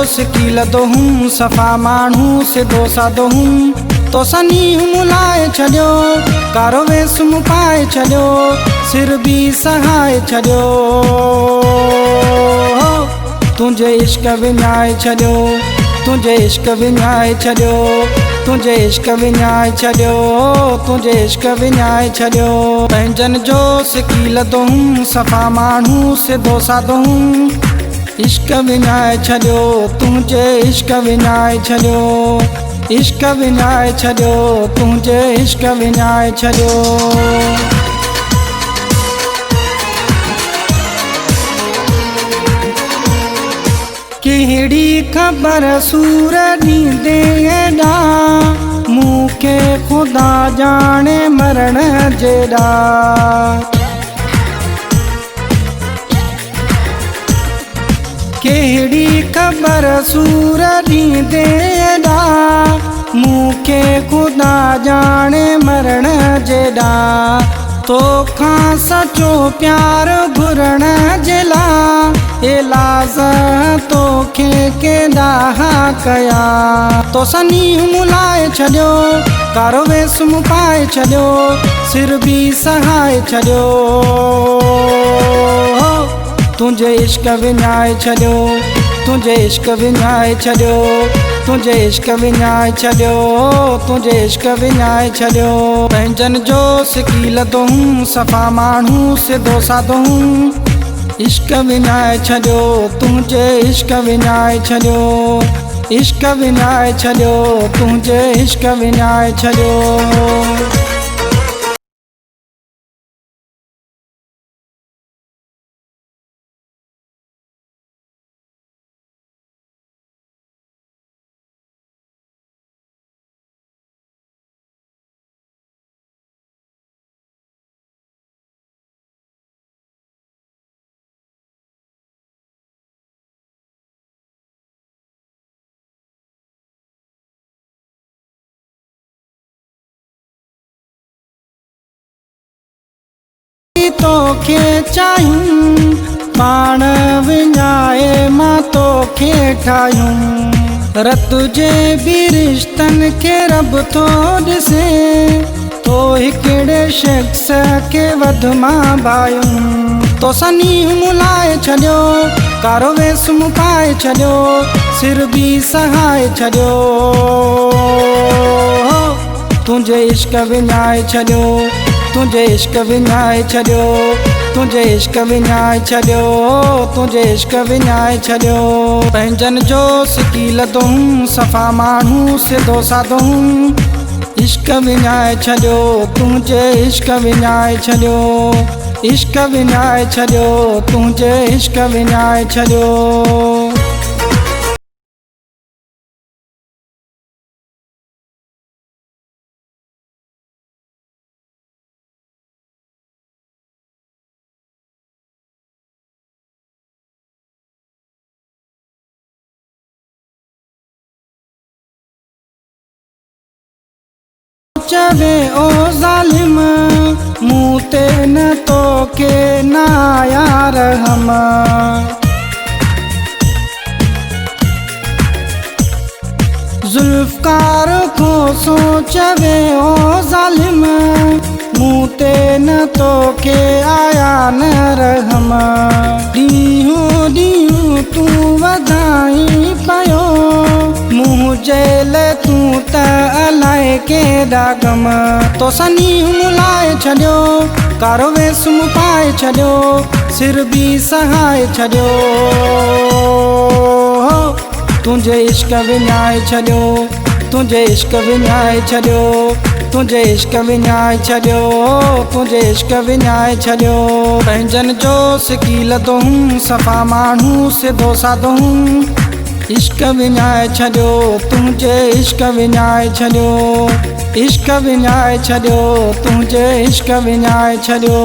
सिकील दोहूं सफ़ा माण्हू सिधो साधो हूं तो सनी मुलाए छॾियो कारो वेस मूं पाए छॾियो सिर बि सहाए छॾियो तुंहिंजे इश्क विञाए छॾियो तुंहिंजे इश्क विञाए छॾियो तुंहिंजे इश्क विञाए छॾियो तुंहिंजे इश्क विञाए छॾियो पंहिंजनि जो सिकील दोहूं सफ़ा माण्हू सिधो साधो हूं इश्क विञाए छॾियो तुंहिंजे इश्क विञाए छॾियो इश्क विञाए छॾियो तुंहिंजे इश्क विञाए छॾियो कहिड़ी ख़बर सूर ॾींदे एॾा मूंखे ख़ुदा ॼाणे मरण जेॾा कहिड़ी ख़बर सूर ॾींदे एॾा मूंखे ख़ुदा ॼाणे मरण जेॾा तोखां सचो प्यार घुरण जे लाइ इलाज तोखे केॾा कया तो सनी मुलाए छॾियो कारो वेस मूं पाए छॾियो सिर बि सहाए छॾियो तुंहिंजे इश्क विञाए छॾियो तुंहिंजे इश्क विञाए छॾियो तुंहिंजे इश्क विञाए छॾियो तुंहिंजे इश्क विञाए छॾियो पंहिंजनि जो सिकील दोहूं सफ़ा माण्हू सिधो साधो हूं इश्क विञाए छॾियो तुंहिंजे इश्क विञाए छॾियो इश्क विञाए छॾियो तुंहिंजे इश्क विञाए छॾियो तोखे चाहियूं पाण विञाए मां तोखे ठाहियूं रत जे बि रिश्तनि खे रब थो ॾिसे तो हिकिड़े शख़्स खे वधि मां भायूं तो सनी मुलाए छॾियो कारो वेस मूं पाए छॾियो सिर बि सहाए छॾियो तुंहिंजे इश्क विञाए छॾियो तुंहिंजे इश्क विञाए छॾियो तुंहिंजे इश्क विञाए छॾियो तुंहिंजे इश्क विञाए छॾियो पंहिंजनि जो सिकील दोहूं सफ़ा माण्हू सिधो साधो हूं इश्क विञाए छॾियो तुंहिंजे इश्क विञाए छॾियो इश्क विञाए छॾियो तुंहिंजे इश्क विञाए छॾियो चवे ओ ज़ालिम मूं ते न तोखे न यार हम ज़ुल्फ़कार खो सोचवे ओ ज़ालिम मूं ते न तोखे आया न रहम ॾींहों ॾींहुं तूं वधाई पियो मुंहुं जेल तूं त अलाए केॾा गम तो सनी मुलाए छॾियो कारो वेस मूं पाए छॾियो सिर बि सहाए छॾियो तुंहिंजे इश्क विञाए छॾियो तुंहिंजे इश्क विञाए छॾियो तुंहिंजे इश्क विञाए छॾियो तुंहिंजे इश्क विञाए छॾियो पंहिंजनि जो सिकील दोहूं सफ़ा माण्हू सिधो साधो हूं इश्क विञाए छॾियो तुंहिंजे इश्क विञाए छॾियो इश्क विञाए छॾियो तुंहिंजे इश्क विञाए छॾियो